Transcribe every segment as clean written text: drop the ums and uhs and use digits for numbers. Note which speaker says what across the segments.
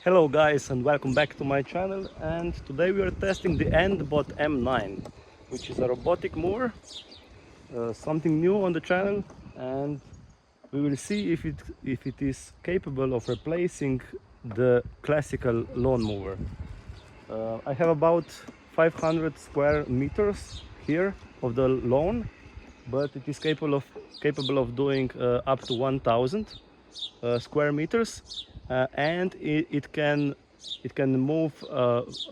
Speaker 1: Hello guys, and welcome back to my channel. And today we are testing the ANTHBOT M9, which is a robotic mower, something new on the channel, and we will see if it is capable of replacing the classical lawn mower. I have about 500 square meters here of the lawn, but it is capable of doing up to 1000 square meters, and it can move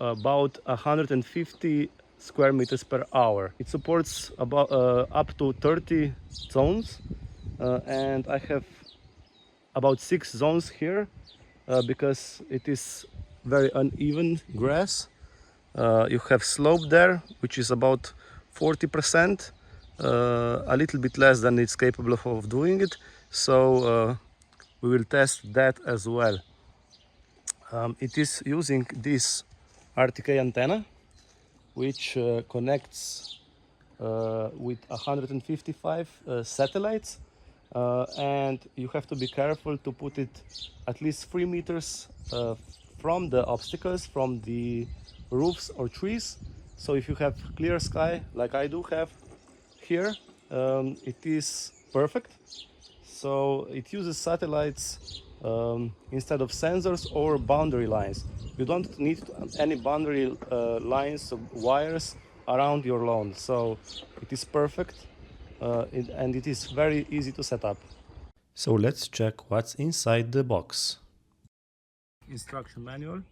Speaker 1: about 150 square meters per hour. It supports about up to 30 zones, and I have about 6 zones here because it is very uneven grass. You have slope there, which is about 40%, a little bit less than it's capable of doing it. So we will test that as well. It is using this RTK antenna, which connects with 155 satellites, and you have to be careful to put it at least 3 meters from the obstacles, from the roofs or trees. So if you have clear sky like I do have here, it is perfect. So it uses satellites instead of sensors or boundary lines. You don't need any boundary lines or wires around your lawn. So it is perfect, and it is very easy to set up.
Speaker 2: So let's check what's inside the box.
Speaker 1: Instruction manual.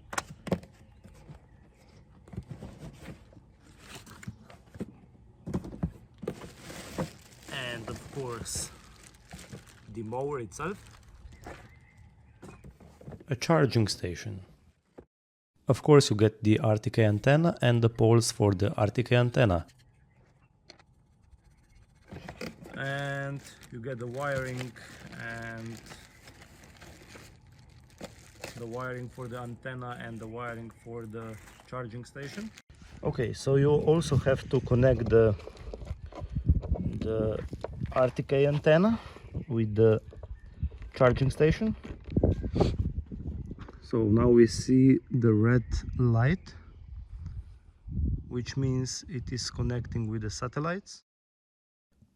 Speaker 1: And of course, the mower itself.
Speaker 2: A charging station. Of course, you get the RTK antenna and the poles for the RTK antenna.
Speaker 1: And you get the wiring and the wiring for the antenna and the wiring for the charging station. Okay, so you also have to connect the RTK antenna with the charging station. So now we see the red light, which means it is connecting with the satellites.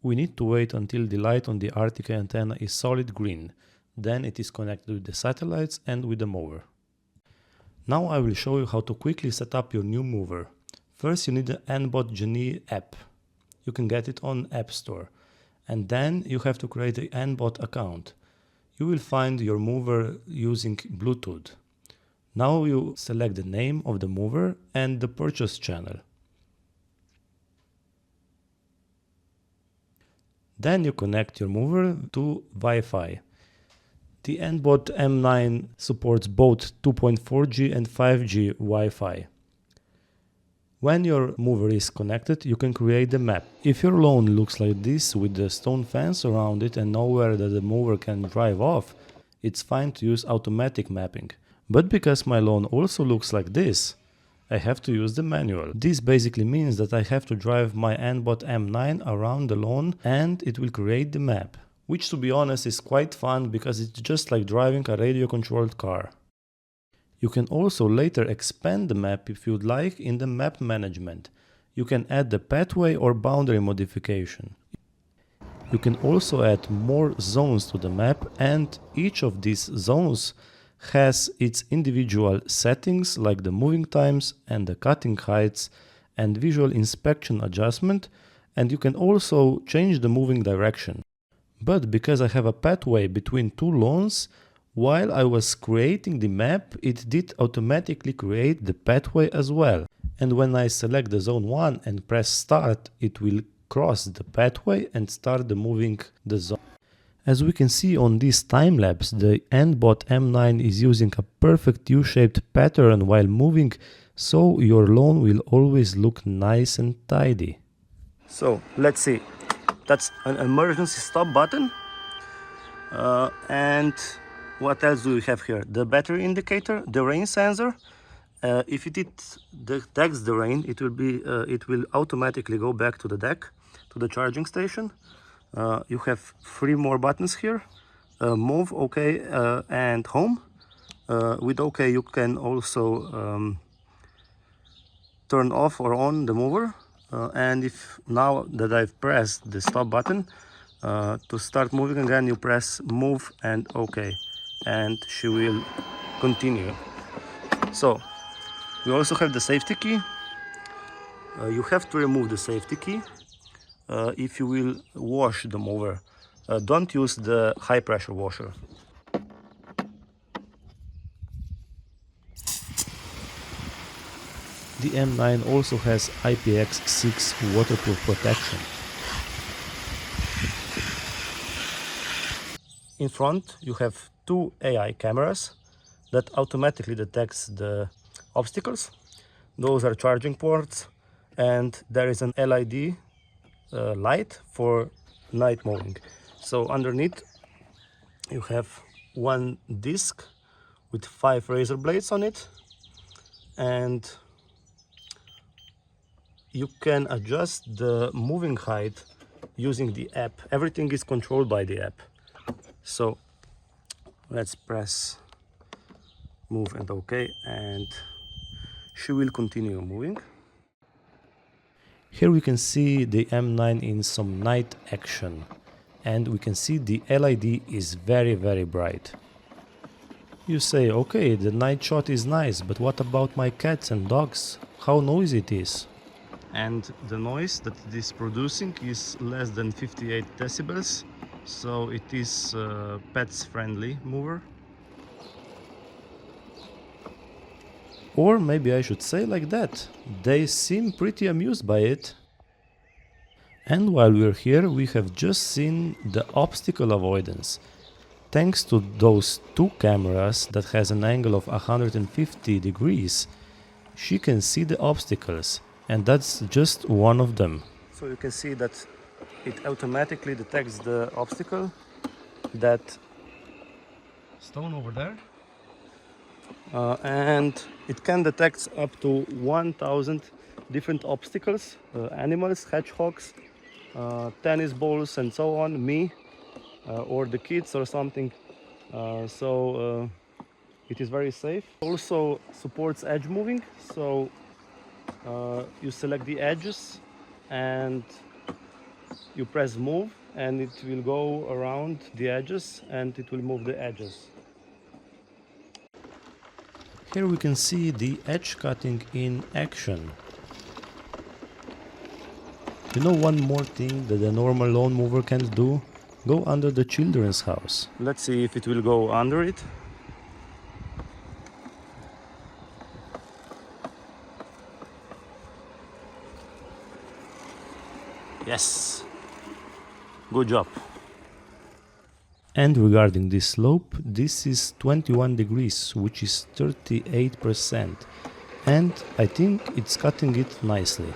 Speaker 2: We need to wait until the light on the RTK antenna is solid green. Then it is connected with the satellites and with the mower. Now I will show you how to quickly set up your new mower. First you need the ANTHBOT Genie app. You can get it on App Store. And then you have to create an ANTHBOT account. You will find your mower using Bluetooth. Now you select the name of the mower and the purchase channel. Then you connect your mower to Wi-Fi. The ANTHBOT M9 supports both 2.4G and 5G Wi-Fi. When your mower is connected, you can create the map. If your lawn looks like this with the stone fence around it and nowhere that the mower can drive off, it's fine to use automatic mapping. But because my lawn also looks like this, I have to use the manual. This basically means that I have to drive my ANTHBOT M9 around the lawn and it will create the map. Which, to be honest, is quite fun because it's just like driving a radio-controlled car. You can also later expand the map if you'd like in the map management. You can add the pathway or boundary modification. You can also add more zones to the map, and each of these zones has its individual settings like the moving times and the cutting heights and visual inspection adjustment, and you can also change the moving direction. But because I have a pathway between two lawns, while I was creating the map, it did automatically create the pathway as well. And when I select the zone 1 and press start, it will cross the pathway and start moving the zone. As we can see on this time lapse, the ANTHBOT M9 is using a perfect U-shaped pattern while moving, so your lawn will always look nice and tidy.
Speaker 1: So let's see. That's an emergency stop button. And what else do we have here? The battery indicator, the rain sensor. If it detects the rain, it will automatically go back to the deck, to the charging station. You have 3 more buttons here: move, OK, and home. With OK you can also turn off or on the mower, and if now that I've pressed the stop button, to start moving again you press move and OK, and she will continue. So we also have the safety key. You have to remove the safety key if you will wash the mower. Don't use the high pressure washer.
Speaker 2: The M9 also has IPX6 waterproof protection.
Speaker 1: In front you have two AI cameras that automatically detects the obstacles. Those are charging ports, and there is an LED light for night mowing. So underneath you have one disc with 5 razor blades on it, and you can adjust the moving height using the app. Everything is controlled by the app. So let's press move and OK, and she will continue moving.
Speaker 2: Here we can see the M9 in some night action, and we can see the LED is very bright. You say, okay, the night shot is nice, but what about my cats and dogs? How noisy it is?
Speaker 1: And the noise that it is producing is less than 58 decibels, so it is pets friendly mower.
Speaker 2: Or maybe I should say like that, they seem pretty amused by it. And while we're here, we have just seen the obstacle avoidance. Thanks to those two cameras that has an angle of 150 degrees, she can see the obstacles, and that's just one of them.
Speaker 1: So you can see that it automatically detects the obstacle, that stone over there, and it can detect up to 1000 different obstacles, animals, hedgehogs, tennis balls and so on, me or the kids or something. It is very safe. Also supports edge moving, so you select the edges and you press move, and it will go around the edges and it will move the edges.
Speaker 2: Here we can see the edge cutting in action. You know one more thing that a normal lawn mower can't do? Go under the children's house.
Speaker 1: Let's see if it will go under it. Yes, good job.
Speaker 2: And regarding this slope, this is 21 degrees, which is 38%, and I think it's cutting it nicely.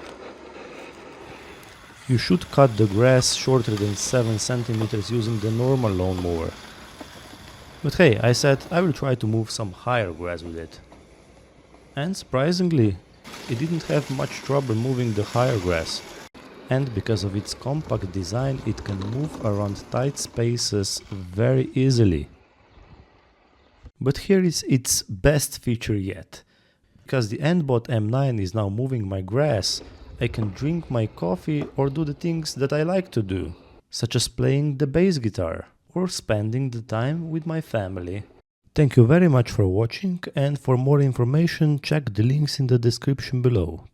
Speaker 2: You should cut the grass shorter than 7 centimeters using the normal lawn mower. But hey, I said I will try to move some higher grass with it. And surprisingly, it didn't have much trouble moving the higher grass. And because of its compact design, it can move around tight spaces very easily. But here is its best feature yet. Because the ANTHBOT M9 is now moving my grass, I can drink my coffee or do the things that I like to do, such as playing the bass guitar or spending the time with my family. Thank you very much for watching, and for more information check the links in the description below.